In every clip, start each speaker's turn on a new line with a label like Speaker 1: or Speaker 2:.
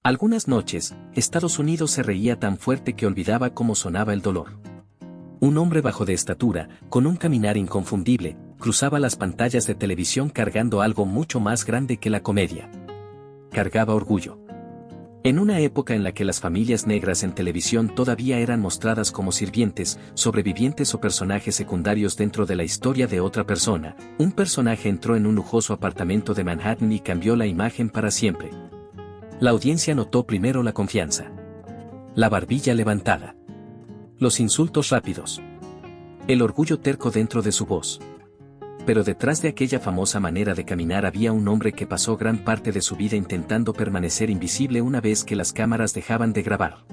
Speaker 1: Algunas noches, Estados Unidos se reía tan fuerte que olvidaba cómo sonaba el dolor. Un hombre bajo de estatura, con un caminar inconfundible, cruzaba las pantallas de televisión cargando algo mucho más grande que la comedia. Cargaba orgullo. En una época en la que las familias negras en televisión todavía eran mostradas como sirvientes, sobrevivientes o personajes secundarios dentro de la historia de otra persona, un personaje entró en un lujoso apartamento de Manhattan y cambió la imagen para siempre. La audiencia notó primero la confianza. La barbilla levantada. Los insultos rápidos. El orgullo terco dentro de su voz. Pero detrás de aquella famosa manera de caminar había un hombre que pasó gran parte de su vida intentando permanecer invisible una vez que las cámaras dejaban de grabar.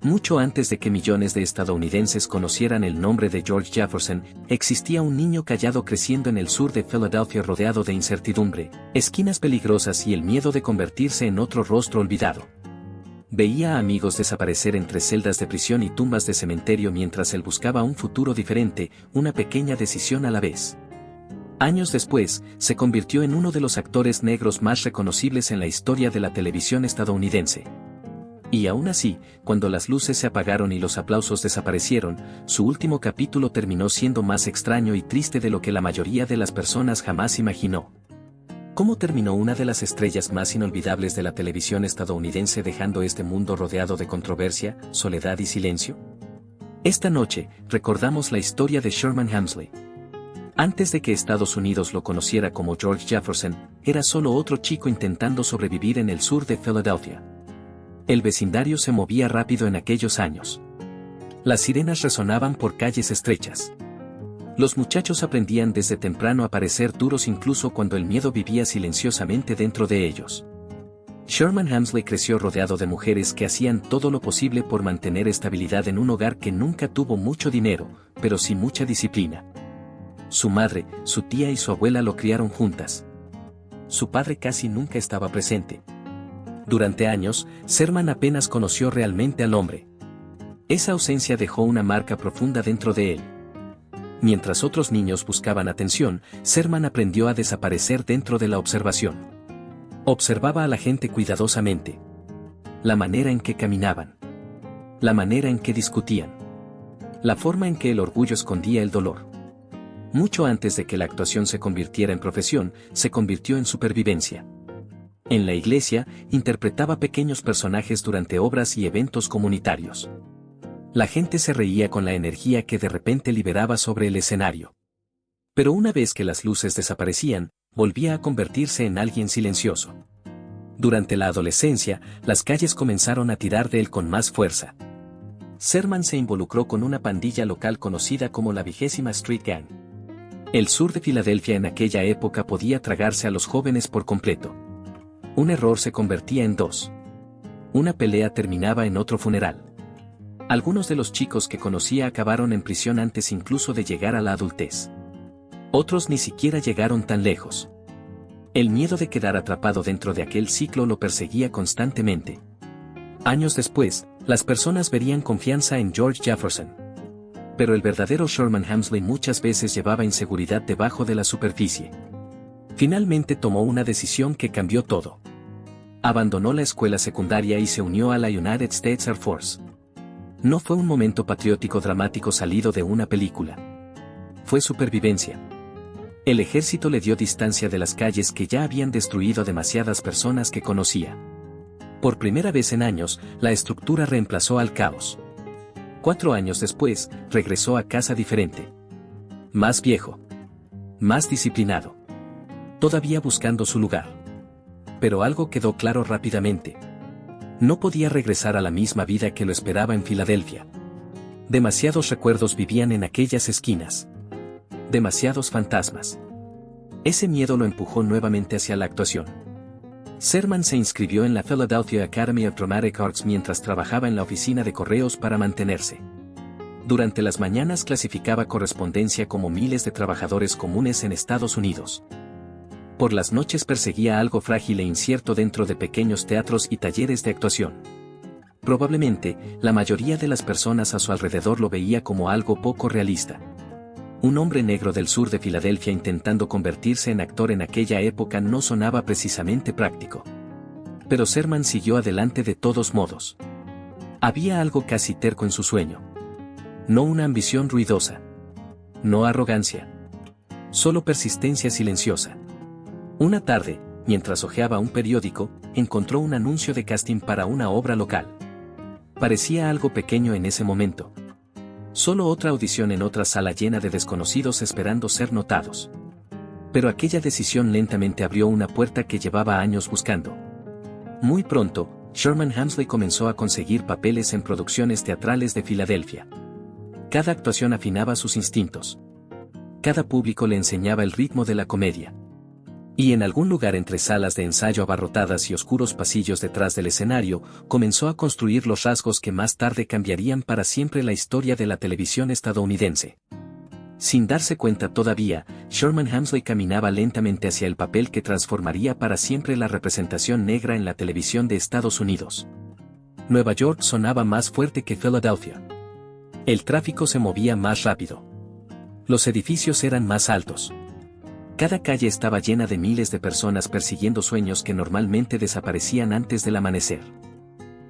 Speaker 1: Mucho antes de que millones de estadounidenses conocieran el nombre de George Jefferson, existía un niño callado creciendo en el sur de Filadelfia rodeado de incertidumbre, esquinas peligrosas y el miedo de convertirse en otro rostro olvidado. Veía a amigos desaparecer entre celdas de prisión y tumbas de cementerio mientras él buscaba un futuro diferente, una pequeña decisión a la vez. Años después, se convirtió en uno de los actores negros más reconocibles en la historia de la televisión estadounidense. Y aún así, cuando las luces se apagaron y los aplausos desaparecieron, su último capítulo terminó siendo más extraño y triste de lo que la mayoría de las personas jamás imaginó. ¿Cómo terminó una de las estrellas más inolvidables de la televisión estadounidense dejando este mundo rodeado de controversia, soledad y silencio? Esta noche, recordamos la historia de Sherman Hemsley. Antes de que Estados Unidos lo conociera como George Jefferson, era solo otro chico intentando sobrevivir en el sur de Filadelfia. El vecindario se movía rápido en aquellos años. Las sirenas resonaban por calles estrechas. Los muchachos aprendían desde temprano a parecer duros incluso cuando el miedo vivía silenciosamente dentro de ellos. Sherman Hemsley creció rodeado de mujeres que hacían todo lo posible por mantener estabilidad en un hogar que nunca tuvo mucho dinero, pero sí mucha disciplina. Su madre, su tía y su abuela lo criaron juntas. Su padre casi nunca estaba presente. Durante años, Sherman apenas conoció realmente al hombre. Esa ausencia dejó una marca profunda dentro de él. Mientras otros niños buscaban atención, Sherman aprendió a desaparecer dentro de la observación. Observaba a la gente cuidadosamente. La manera en que caminaban. La manera en que discutían. La forma en que el orgullo escondía el dolor. Mucho antes de que la actuación se convirtiera en profesión, se convirtió en supervivencia. En la iglesia, interpretaba pequeños personajes durante obras y eventos comunitarios. La gente se reía con la energía que de repente liberaba sobre el escenario. Pero una vez que las luces desaparecían, volvía a convertirse en alguien silencioso. Durante la adolescencia, las calles comenzaron a tirar de él con más fuerza. Sherman se involucró con una pandilla local conocida como la 20ª Street Gang. El sur de Filadelfia en aquella época podía tragarse a los jóvenes por completo. Un error se convertía en dos. Una pelea terminaba en otro funeral. Algunos de los chicos que conocía acabaron en prisión antes incluso de llegar a la adultez. Otros ni siquiera llegaron tan lejos. El miedo de quedar atrapado dentro de aquel ciclo lo perseguía constantemente. Años después, las personas verían confianza en George Jefferson. Pero el verdadero Sherman Hemsley muchas veces llevaba inseguridad debajo de la superficie. Finalmente tomó una decisión que cambió todo. Abandonó la escuela secundaria y se unió a la United States Air Force. No fue un momento patriótico dramático salido de una película. Fue supervivencia. El ejército le dio distancia de las calles que ya habían destruido a demasiadas personas que conocía. Por primera vez en años, la estructura reemplazó al caos. 4 años después, regresó a casa diferente. Más viejo. Más disciplinado. Todavía buscando su lugar. Pero algo quedó claro rápidamente. No podía regresar a la misma vida que lo esperaba en Filadelfia. Demasiados recuerdos vivían en aquellas esquinas. Demasiados fantasmas. Ese miedo lo empujó nuevamente hacia la actuación. Sherman se inscribió en la Philadelphia Academy of Dramatic Arts mientras trabajaba en la oficina de correos para mantenerse. Durante las mañanas clasificaba correspondencia como miles de trabajadores comunes en Estados Unidos. Por las noches perseguía algo frágil e incierto dentro de pequeños teatros y talleres de actuación. Probablemente, la mayoría de las personas a su alrededor lo veía como algo poco realista. Un hombre negro del sur de Filadelfia intentando convertirse en actor en aquella época no sonaba precisamente práctico. Pero Sherman siguió adelante de todos modos. Había algo casi terco en su sueño. No una ambición ruidosa. No arrogancia. Solo persistencia silenciosa. Una tarde, mientras hojeaba un periódico, encontró un anuncio de casting para una obra local. Parecía algo pequeño en ese momento. Solo otra audición en otra sala llena de desconocidos esperando ser notados. Pero aquella decisión lentamente abrió una puerta que llevaba años buscando. Muy pronto, Sherman Hemsley comenzó a conseguir papeles en producciones teatrales de Filadelfia. Cada actuación afinaba sus instintos. Cada público le enseñaba el ritmo de la comedia. Y en algún lugar entre salas de ensayo abarrotadas y oscuros pasillos detrás del escenario, comenzó a construir los rasgos que más tarde cambiarían para siempre la historia de la televisión estadounidense. Sin darse cuenta todavía, Sherman Hemsley caminaba lentamente hacia el papel que transformaría para siempre la representación negra en la televisión de Estados Unidos. Nueva York sonaba más fuerte que Filadelfia. El tráfico se movía más rápido. Los edificios eran más altos. Cada calle estaba llena de miles de personas persiguiendo sueños que normalmente desaparecían antes del amanecer.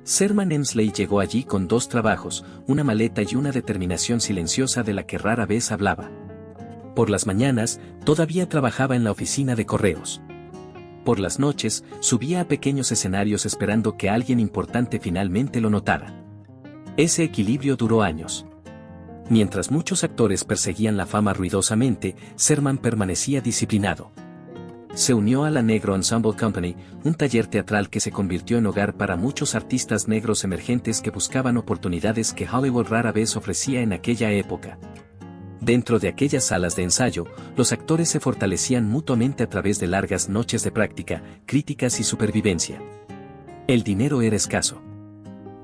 Speaker 1: Sherman Hemsley llegó allí con 2 trabajos, una maleta y una determinación silenciosa de la que rara vez hablaba. Por las mañanas, todavía trabajaba en la oficina de correos. Por las noches, subía a pequeños escenarios esperando que alguien importante finalmente lo notara. Ese equilibrio duró años. Mientras muchos actores perseguían la fama ruidosamente, Sherman permanecía disciplinado. Se unió a la Negro Ensemble Company, un taller teatral que se convirtió en hogar para muchos artistas negros emergentes que buscaban oportunidades que Hollywood rara vez ofrecía en aquella época. Dentro de aquellas salas de ensayo, los actores se fortalecían mutuamente a través de largas noches de práctica, críticas y supervivencia. El dinero era escaso.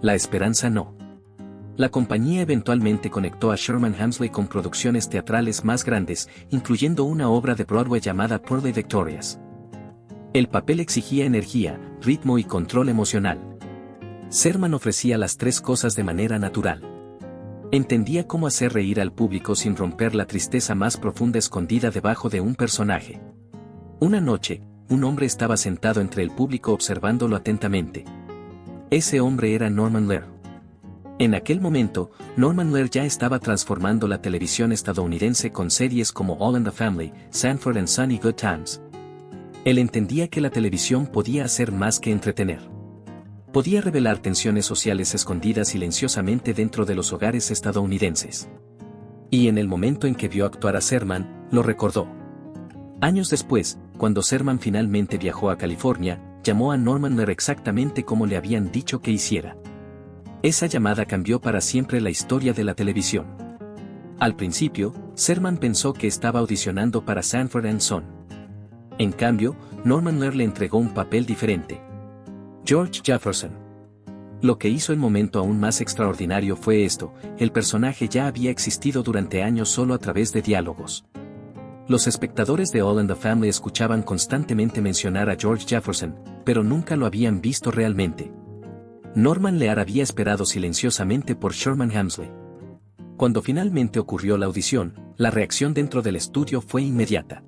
Speaker 1: La esperanza no. La compañía eventualmente conectó a Sherman Hemsley con producciones teatrales más grandes, incluyendo una obra de Broadway llamada Pearly Victorious. El papel exigía energía, ritmo y control emocional. Sherman ofrecía las 3 cosas de manera natural. Entendía cómo hacer reír al público sin romper la tristeza más profunda escondida debajo de un personaje. Una noche, un hombre estaba sentado entre el público observándolo atentamente. Ese hombre era Norman Lear. En aquel momento, Norman Lear ya estaba transformando la televisión estadounidense con series como All in the Family, Sanford and Son y Good Times. Él entendía que la televisión podía hacer más que entretener. Podía revelar tensiones sociales escondidas silenciosamente dentro de los hogares estadounidenses. Y en el momento en que vio actuar a Sherman, lo recordó. Años después, cuando Sherman finalmente viajó a California, llamó a Norman Lear exactamente como le habían dicho que hiciera. Esa llamada cambió para siempre la historia de la televisión. Al principio, Sherman pensó que estaba audicionando para Sanford and Son. En cambio, Norman Lear le entregó un papel diferente. George Jefferson. Lo que hizo el momento aún más extraordinario fue esto: el personaje ya había existido durante años solo a través de diálogos. Los espectadores de All in the Family escuchaban constantemente mencionar a George Jefferson, pero nunca lo habían visto realmente. Norman Lear había esperado silenciosamente por Sherman Hemsley. Cuando finalmente ocurrió la audición, la reacción dentro del estudio fue inmediata.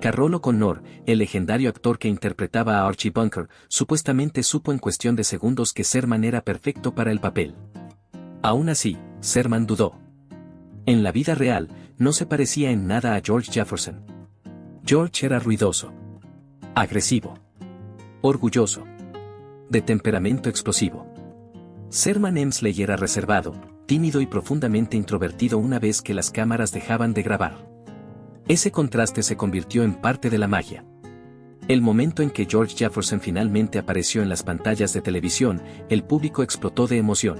Speaker 1: Carroll O'Connor, el legendario actor que interpretaba a Archie Bunker, supuestamente supo en cuestión de segundos que Sherman era perfecto para el papel. Aún así, Sherman dudó. En la vida real, no se parecía en nada a George Jefferson. George era ruidoso, agresivo, orgulloso, de temperamento explosivo. Sherman Hemsley era reservado, tímido y profundamente introvertido una vez que las cámaras dejaban de grabar. Ese contraste se convirtió en parte de la magia. El momento en que George Jefferson finalmente apareció en las pantallas de televisión, el público explotó de emoción.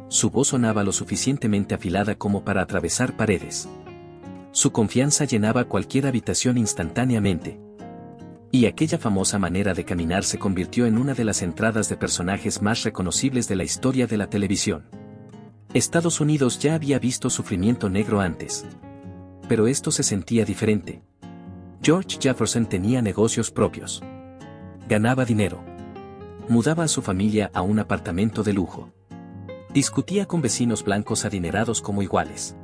Speaker 1: Su voz sonaba lo suficientemente afilada como para atravesar paredes. Su confianza llenaba cualquier habitación instantáneamente. Y aquella famosa manera de caminar se convirtió en una de las entradas de personajes más reconocibles de la historia de la televisión. Estados Unidos ya había visto sufrimiento negro antes. Pero esto se sentía diferente. George Jefferson tenía negocios propios. Ganaba dinero. Mudaba a su familia a un apartamento de lujo. Discutía con vecinos blancos adinerados como iguales.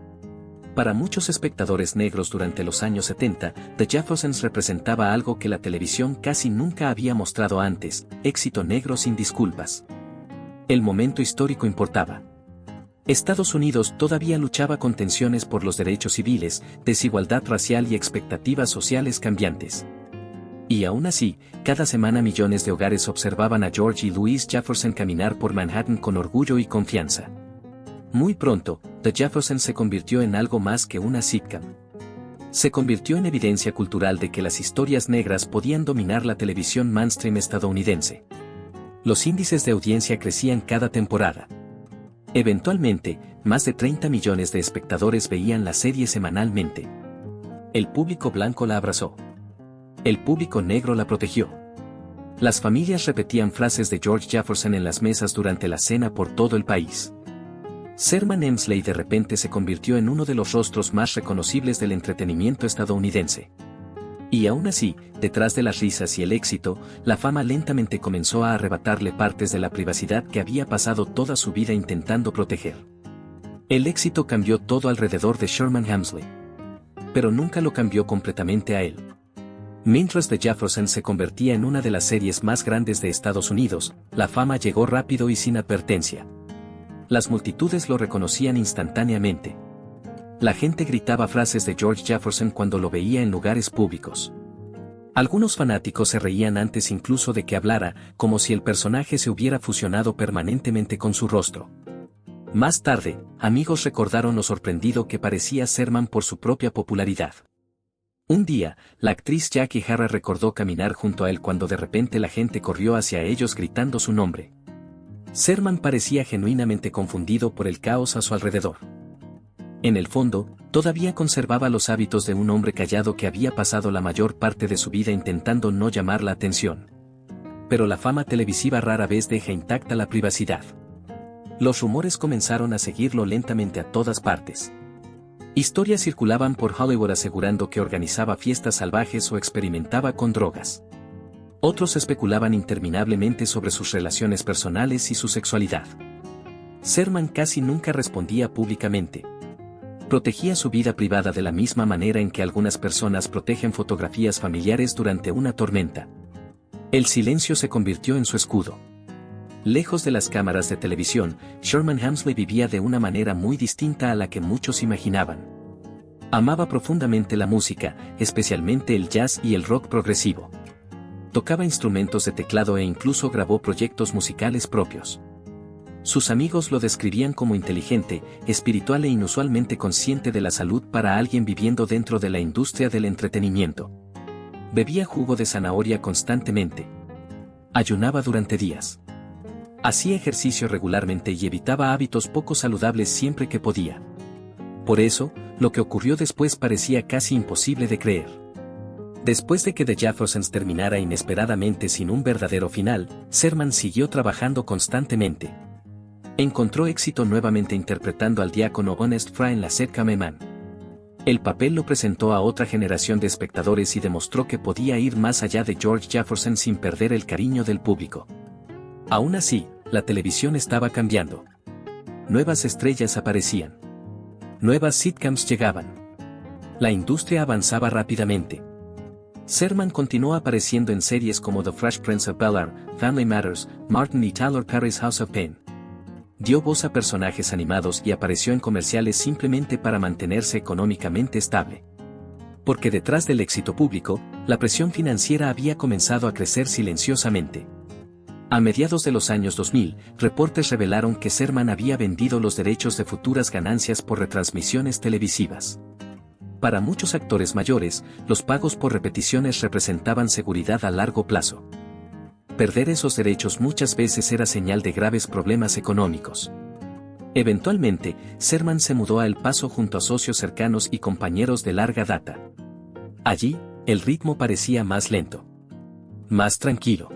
Speaker 1: Para muchos espectadores negros durante los años 70, The Jeffersons representaba algo que la televisión casi nunca había mostrado antes: éxito negro sin disculpas. El momento histórico importaba. Estados Unidos todavía luchaba con tensiones por los derechos civiles, desigualdad racial y expectativas sociales cambiantes. Y aún así, cada semana millones de hogares observaban a George y Louise Jefferson caminar por Manhattan con orgullo y confianza. Muy pronto, The Jeffersons se convirtió en algo más que una sitcom. Se convirtió en evidencia cultural de que las historias negras podían dominar la televisión mainstream estadounidense. Los índices de audiencia crecían cada temporada. Eventualmente, más de 30 millones de espectadores veían la serie semanalmente. El público blanco la abrazó. El público negro la protegió. Las familias repetían frases de George Jefferson en las mesas durante la cena por todo el país. Sherman Hemsley de repente se convirtió en uno de los rostros más reconocibles del entretenimiento estadounidense. Y aún así, detrás de las risas y el éxito, la fama lentamente comenzó a arrebatarle partes de la privacidad que había pasado toda su vida intentando proteger. El éxito cambió todo alrededor de Sherman Hemsley. Pero nunca lo cambió completamente a él. Mientras The Jeffersons se convertía en una de las series más grandes de Estados Unidos, la fama llegó rápido y sin advertencia. Las multitudes lo reconocían instantáneamente. La gente gritaba frases de George Jefferson cuando lo veía en lugares públicos. Algunos fanáticos se reían antes incluso de que hablara, como si el personaje se hubiera fusionado permanentemente con su rostro. Más tarde, amigos recordaron lo sorprendido que parecía Sherman por su propia popularidad. Un día, la actriz Jackie Harris recordó caminar junto a él cuando de repente la gente corrió hacia ellos gritando su nombre. Sherman parecía genuinamente confundido por el caos a su alrededor. En el fondo, todavía conservaba los hábitos de un hombre callado que había pasado la mayor parte de su vida intentando no llamar la atención. Pero la fama televisiva rara vez deja intacta la privacidad. Los rumores comenzaron a seguirlo lentamente a todas partes. Historias circulaban por Hollywood asegurando que organizaba fiestas salvajes o experimentaba con drogas. Otros especulaban interminablemente sobre sus relaciones personales y su sexualidad. Sherman casi nunca respondía públicamente. Protegía su vida privada de la misma manera en que algunas personas protegen fotografías familiares durante una tormenta. El silencio se convirtió en su escudo. Lejos de las cámaras de televisión, Sherman Hemsley vivía de una manera muy distinta a la que muchos imaginaban. Amaba profundamente la música, especialmente el jazz y el rock progresivo. Tocaba instrumentos de teclado e incluso grabó proyectos musicales propios. Sus amigos lo describían como inteligente, espiritual e inusualmente consciente de la salud para alguien viviendo dentro de la industria del entretenimiento. Bebía jugo de zanahoria constantemente. Ayunaba durante días. Hacía ejercicio regularmente y evitaba hábitos poco saludables siempre que podía. Por eso, lo que ocurrió después parecía casi imposible de creer. Después de que The Jeffersons terminara inesperadamente sin un verdadero final, Sherman siguió trabajando constantemente. Encontró éxito nuevamente interpretando al diácono Honest Fra en la sitcom Man. El papel lo presentó a otra generación de espectadores y demostró que podía ir más allá de George Jefferson sin perder el cariño del público. Aún así, la televisión estaba cambiando. Nuevas estrellas aparecían. Nuevas sitcoms llegaban. La industria avanzaba rápidamente. Sherman continuó apareciendo en series como The Fresh Prince of Bel-Air, Family Matters, Martin y Tyler Perry's House of Pain. Dio voz a personajes animados y apareció en comerciales simplemente para mantenerse económicamente estable. Porque detrás del éxito público, la presión financiera había comenzado a crecer silenciosamente. A mediados de los años 2000, reportes revelaron que Sherman había vendido los derechos de futuras ganancias por retransmisiones televisivas. Para muchos actores mayores, los pagos por repeticiones representaban seguridad a largo plazo. Perder esos derechos muchas veces era señal de graves problemas económicos. Eventualmente, Sherman se mudó a El Paso junto a socios cercanos y compañeros de larga data. Allí, el ritmo parecía más lento. Más tranquilo.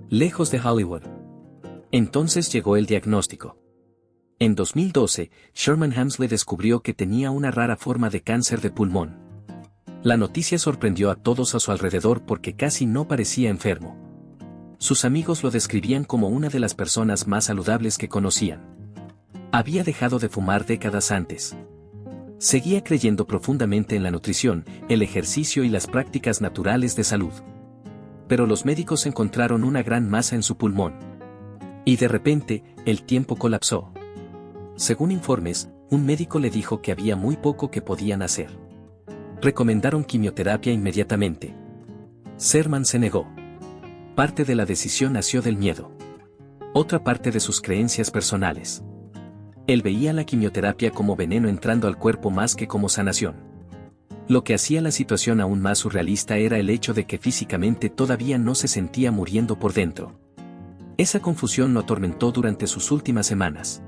Speaker 1: Lejos de Hollywood. Entonces llegó el diagnóstico. En 2012, Sherman Hemsley descubrió que tenía una rara forma de cáncer de pulmón. La noticia sorprendió a todos a su alrededor porque casi no parecía enfermo. Sus amigos lo describían como una de las personas más saludables que conocían. Había dejado de fumar décadas antes. Seguía creyendo profundamente en la nutrición, el ejercicio y las prácticas naturales de salud. Pero los médicos encontraron una gran masa en su pulmón. Y de repente, el tiempo colapsó. Según informes, un médico le dijo que había muy poco que podían hacer. Recomendaron quimioterapia inmediatamente. Sherman se negó. Parte de la decisión nació del miedo. Otra parte de sus creencias personales. Él veía la quimioterapia como veneno entrando al cuerpo más que como sanación. Lo que hacía la situación aún más surrealista era el hecho de que físicamente todavía no se sentía muriendo por dentro. Esa confusión lo atormentó durante sus últimas semanas.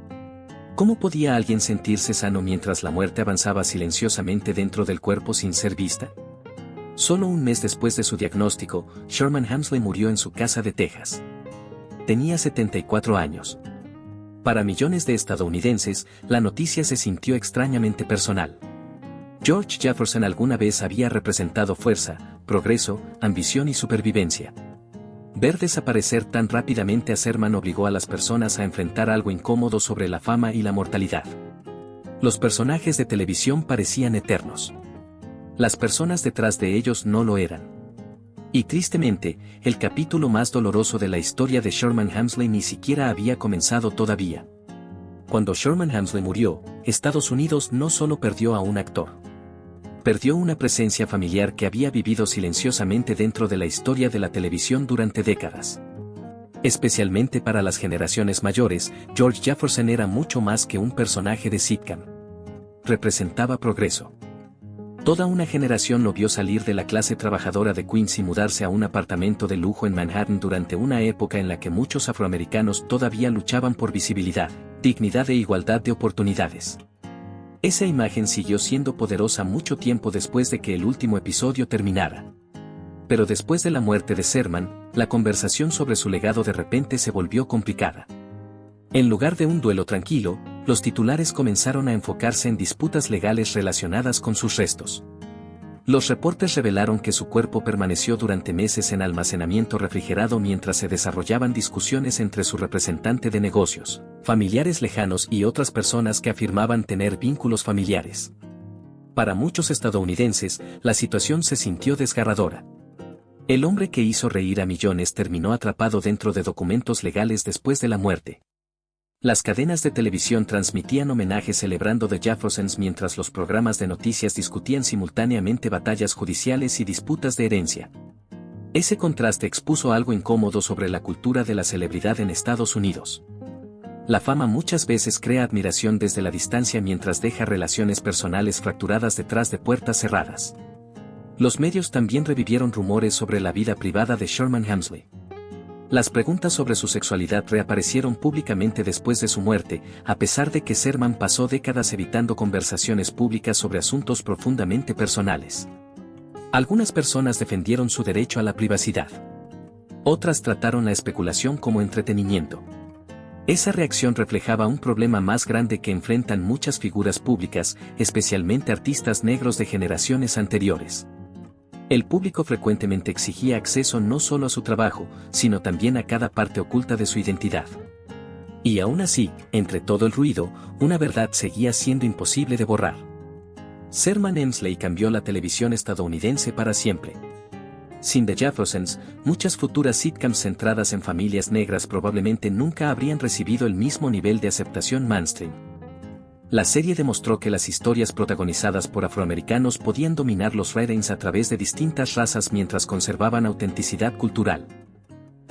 Speaker 1: ¿Cómo podía alguien sentirse sano mientras la muerte avanzaba silenciosamente dentro del cuerpo sin ser vista? Solo un mes después de su diagnóstico, Sherman Hemsley murió en su casa de Texas. Tenía 74 años. Para millones de estadounidenses, la noticia se sintió extrañamente personal. George Jefferson alguna vez había representado fuerza, progreso, ambición y supervivencia. Ver desaparecer tan rápidamente a Sherman obligó a las personas a enfrentar algo incómodo sobre la fama y la mortalidad. Los personajes de televisión parecían eternos. Las personas detrás de ellos no lo eran. Y tristemente, el capítulo más doloroso de la historia de Sherman Hemsley ni siquiera había comenzado todavía. Cuando Sherman Hemsley murió, Estados Unidos no solo perdió a un actor. Perdió una presencia familiar que había vivido silenciosamente dentro de la historia de la televisión durante décadas. Especialmente para las generaciones mayores, George Jefferson era mucho más que un personaje de sitcom. Representaba progreso. Toda una generación lo vio salir de la clase trabajadora de Queens y mudarse a un apartamento de lujo en Manhattan durante una época en la que muchos afroamericanos todavía luchaban por visibilidad, dignidad e igualdad de oportunidades. Esa imagen siguió siendo poderosa mucho tiempo después de que el último episodio terminara. Pero después de la muerte de Sherman, la conversación sobre su legado de repente se volvió complicada. En lugar de un duelo tranquilo, los titulares comenzaron a enfocarse en disputas legales relacionadas con sus restos. Los reportes revelaron que su cuerpo permaneció durante meses en almacenamiento refrigerado mientras se desarrollaban discusiones entre su representante de negocios, familiares lejanos y otras personas que afirmaban tener vínculos familiares. Para muchos estadounidenses, la situación se sintió desgarradora. El hombre que hizo reír a millones terminó atrapado dentro de documentos legales después de la muerte. Las cadenas de televisión transmitían homenajes celebrando The Jeffersons mientras los programas de noticias discutían simultáneamente batallas judiciales y disputas de herencia. Ese contraste expuso algo incómodo sobre la cultura de la celebridad en Estados Unidos. La fama muchas veces crea admiración desde la distancia mientras deja relaciones personales fracturadas detrás de puertas cerradas. Los medios también revivieron rumores sobre la vida privada de Sherman Hemsley. Las preguntas sobre su sexualidad reaparecieron públicamente después de su muerte, a pesar de que Sherman pasó décadas evitando conversaciones públicas sobre asuntos profundamente personales. Algunas personas defendieron su derecho a la privacidad. Otras trataron la especulación como entretenimiento. Esa reacción reflejaba un problema más grande que enfrentan muchas figuras públicas, especialmente artistas negros de generaciones anteriores. El público frecuentemente exigía acceso no solo a su trabajo, sino también a cada parte oculta de su identidad. Y aún así, entre todo el ruido, una verdad seguía siendo imposible de borrar. Sherman Hemsley cambió la televisión estadounidense para siempre. Sin The Jeffersons, muchas futuras sitcoms centradas en familias negras probablemente nunca habrían recibido el mismo nivel de aceptación mainstream. La serie demostró que las historias protagonizadas por afroamericanos podían dominar los ratings a través de distintas razas mientras conservaban autenticidad cultural.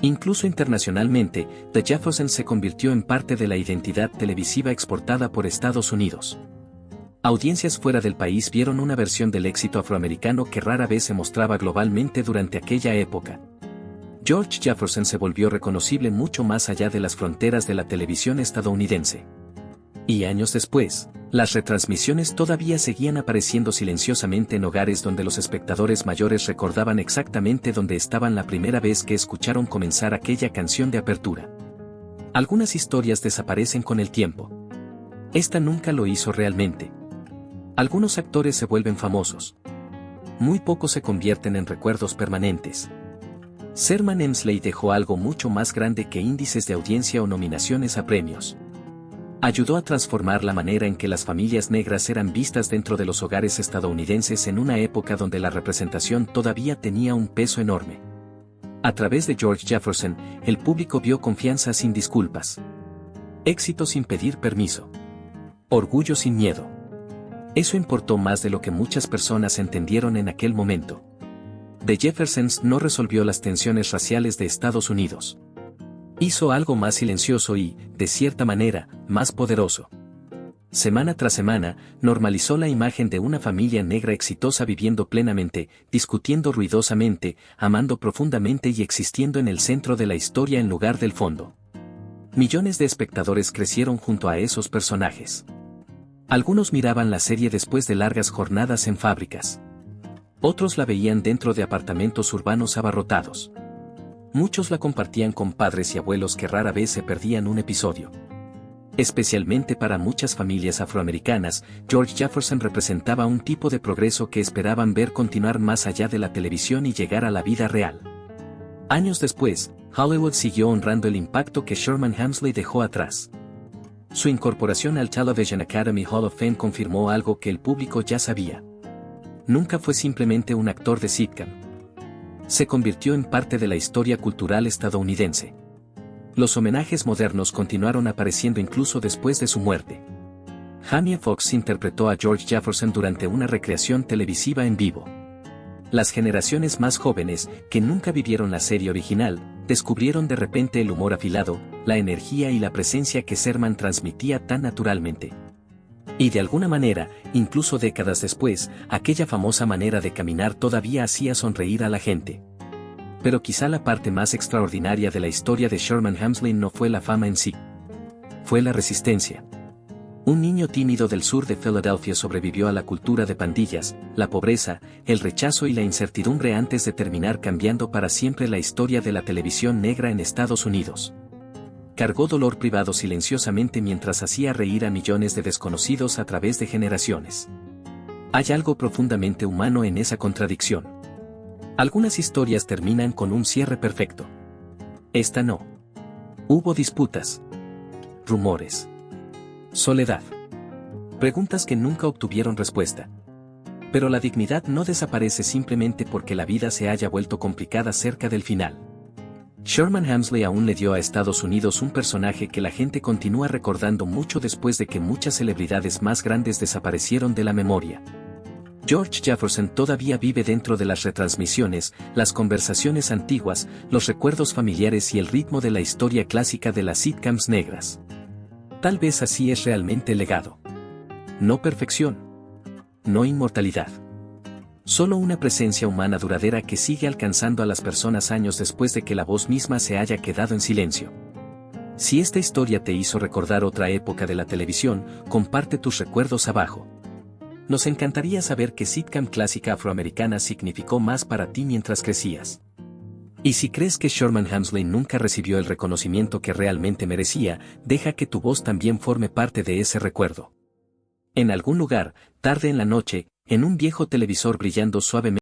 Speaker 1: Incluso internacionalmente, The Jeffersons se convirtió en parte de la identidad televisiva exportada por Estados Unidos. Audiencias fuera del país vieron una versión del éxito afroamericano que rara vez se mostraba globalmente durante aquella época. George Jefferson se volvió reconocible mucho más allá de las fronteras de la televisión estadounidense. Y años después, las retransmisiones todavía seguían apareciendo silenciosamente en hogares donde los espectadores mayores recordaban exactamente dónde estaban la primera vez que escucharon comenzar aquella canción de apertura. Algunas historias desaparecen con el tiempo. Esta nunca lo hizo realmente. Algunos actores se vuelven famosos. Muy pocos se convierten en recuerdos permanentes. Sherman Hemsley dejó algo mucho más grande que índices de audiencia o nominaciones a premios. Ayudó a transformar la manera en que las familias negras eran vistas dentro de los hogares estadounidenses en una época donde la representación todavía tenía un peso enorme. A través de George Jefferson, el público vio confianza sin disculpas. Éxito sin pedir permiso. Orgullo sin miedo. Eso importó más de lo que muchas personas entendieron en aquel momento. The Jeffersons no resolvió las tensiones raciales de Estados Unidos. Hizo algo más silencioso y, de cierta manera, más poderoso. Semana tras semana, normalizó la imagen de una familia negra exitosa viviendo plenamente, discutiendo ruidosamente, amando profundamente y existiendo en el centro de la historia en lugar del fondo. Millones de espectadores crecieron junto a esos personajes. Algunos miraban la serie después de largas jornadas en fábricas. Otros la veían dentro de apartamentos urbanos abarrotados. Muchos la compartían con padres y abuelos que rara vez se perdían un episodio. Especialmente para muchas familias afroamericanas, George Jefferson representaba un tipo de progreso que esperaban ver continuar más allá de la televisión y llegar a la vida real. Años después, Hollywood siguió honrando el impacto que Sherman Hemsley dejó atrás. Su incorporación al Television Academy Hall of Fame confirmó algo que el público ya sabía. Nunca fue simplemente un actor de sitcom. Se convirtió en parte de la historia cultural estadounidense. Los homenajes modernos continuaron apareciendo incluso después de su muerte. Jamie Foxx interpretó a George Jefferson durante una recreación televisiva en vivo. Las generaciones más jóvenes, que nunca vivieron la serie original, descubrieron de repente el humor afilado, la energía y la presencia que Sherman transmitía tan naturalmente. Y de alguna manera, incluso décadas después, aquella famosa manera de caminar todavía hacía sonreír a la gente. Pero quizá la parte más extraordinaria de la historia de Sherman Hemsley no fue la fama en sí. Fue la resistencia. Un niño tímido del sur de Filadelfia sobrevivió a la cultura de pandillas, la pobreza, el rechazo y la incertidumbre antes de terminar cambiando para siempre la historia de la televisión negra en Estados Unidos. Cargó dolor privado silenciosamente mientras hacía reír a millones de desconocidos a través de generaciones. Hay algo profundamente humano en esa contradicción. Algunas historias terminan con un cierre perfecto. Esta no. Hubo disputas, rumores, soledad, preguntas que nunca obtuvieron respuesta. Pero la dignidad no desaparece simplemente porque la vida se haya vuelto complicada cerca del final. Sherman Hemsley aún le dio a Estados Unidos un personaje que la gente continúa recordando mucho después de que muchas celebridades más grandes desaparecieron de la memoria. George Jefferson todavía vive dentro de las retransmisiones, las conversaciones antiguas, los recuerdos familiares y el ritmo de la historia clásica de las sitcoms negras. Tal vez así es realmente el legado. No perfección. No inmortalidad. Solo una presencia humana duradera que sigue alcanzando a las personas años después de que la voz misma se haya quedado en silencio. Si esta historia te hizo recordar otra época de la televisión, comparte tus recuerdos abajo. Nos encantaría saber qué sitcom clásica afroamericana significó más para ti mientras crecías. Y si crees que Sherman Hemsley nunca recibió el reconocimiento que realmente merecía, deja que tu voz también forme parte de ese recuerdo. En algún lugar, tarde en la noche, en un viejo televisor brillando suavemente,